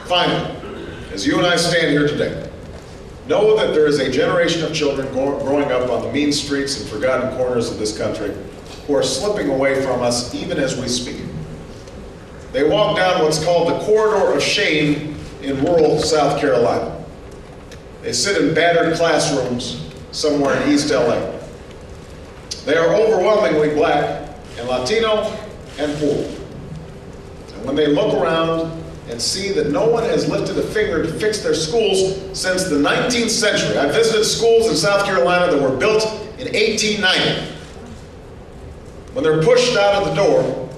Finally, as you and I stand here today, know that there is a generation of children growing up on the mean streets and forgotten corners of this country who are slipping away from us even as we speak. They walk down what's called the corridor of shame in rural South Carolina. They sit in battered classrooms somewhere in East LA. They are overwhelmingly black and Latino and poor. And when they look around and see that no one has lifted a finger to fix their schools since the 19th century. I visited schools in South Carolina that were built in 1890. When they're pushed out of the door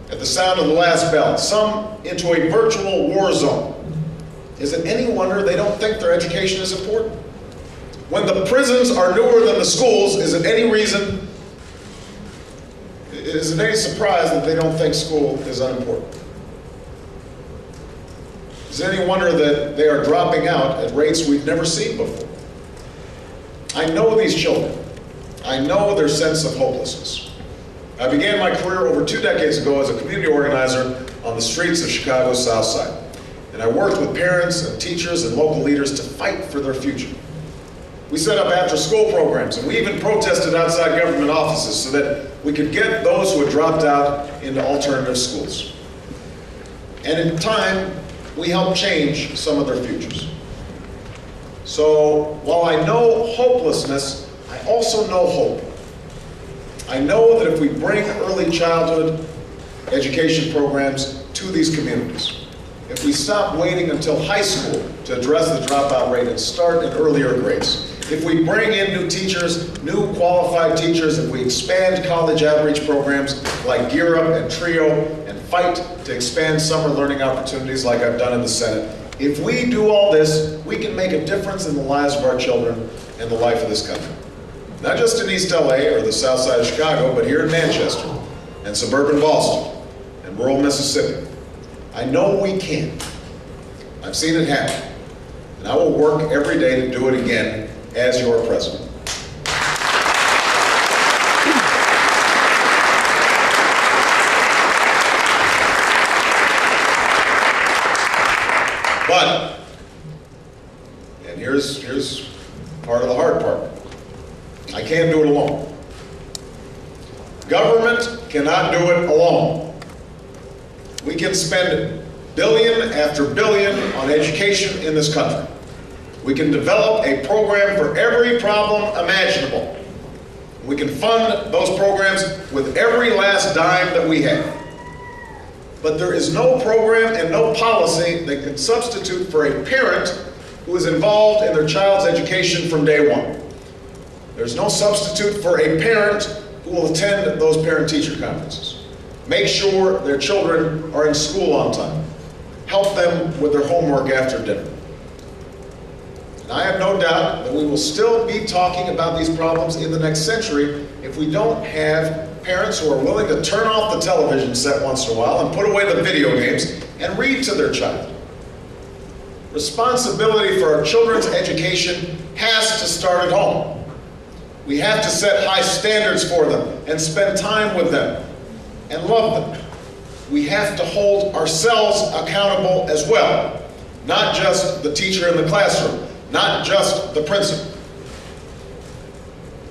at the sound of the last bell, some into a virtual war zone, is it any wonder they don't think their education is important? When the prisons are newer than the schools, is it any surprise that they don't think school is unimportant? Is it any wonder that they are dropping out at rates we've never seen before? I know these children. I know their sense of hopelessness. I began my career over 2 decades ago as a community organizer on the streets of Chicago's South Side. And I worked with parents and teachers and local leaders to fight for their future. We set up after-school programs, and we even protested outside government offices so that we could get those who had dropped out into alternative schools. And in time, we helped change some of their futures. So while I know hopelessness, I also know hope. I know that if we bring early childhood education programs to these communities, if we stop waiting until high school to address the dropout rate and start in earlier grades, if we bring in new teachers, new qualified teachers, if we expand college outreach programs like Gear Up and TRIO and fight to expand summer learning opportunities like I've done in the Senate, if we do all this, we can make a difference in the lives of our children and the life of this country. Not just in East LA or the South Side of Chicago, but here in Manchester and suburban Boston and rural Mississippi. I know we can. I've seen it happen. And I will work every day to do it again as your president. But, and here's part of the hard part, I can't do it alone. Government cannot do it alone. We can spend billion after billion on education in this country. We can develop a program for every problem imaginable. We can fund those programs with every last dime that we have. But there is no program and no policy that can substitute for a parent who is involved in their child's education from day one. There's no substitute for a parent who will attend those parent-teacher conferences. Make sure their children are in school on time. Help them with their homework after dinner. And I have no doubt that we will still be talking about these problems in the next century if we don't have parents who are willing to turn off the television set once in a while and put away the video games and read to their child. Responsibility for our children's education has to start at home. We have to set high standards for them and spend time with them and love them. We have to hold ourselves accountable as well, not just the teacher in the classroom, not just the principal.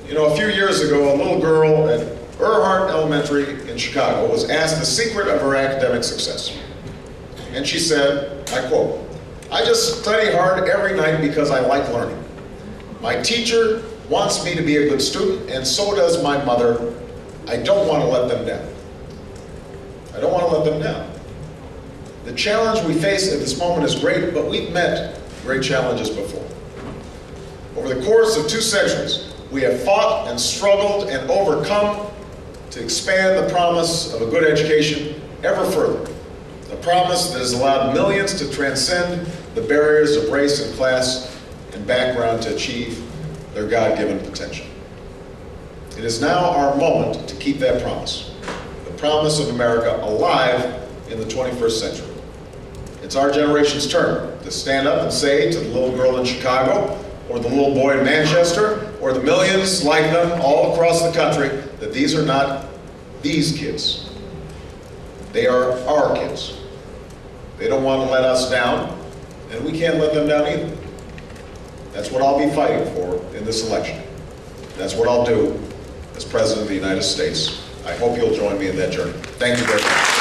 You know, a few years ago, a little girl at Earhart Elementary in Chicago was asked the secret of her academic success. And she said, I quote, "I just study hard every night because I like learning. My teacher wants me to be a good student, and so does my mother. I don't want to let them down." I don't want to let them down. The challenge we face at this moment is great, but we've met great challenges before. Over the course of 2 centuries, we have fought and struggled and overcome to expand the promise of a good education ever further. A promise that has allowed millions to transcend the barriers of race and class and background to achieve their God-given potential. It is now our moment to keep that promise, the promise of America alive in the 21st century. It's our generation's turn to stand up and say to the little girl in Chicago, or the little boy in Manchester, or the millions like them all across the country, that these are not these kids. They are our kids. They don't want to let us down, And we can't let them down either. That's what I'll be fighting for in this election. That's what I'll do as President of the United States. I hope you'll join me in that journey. Thank you very much.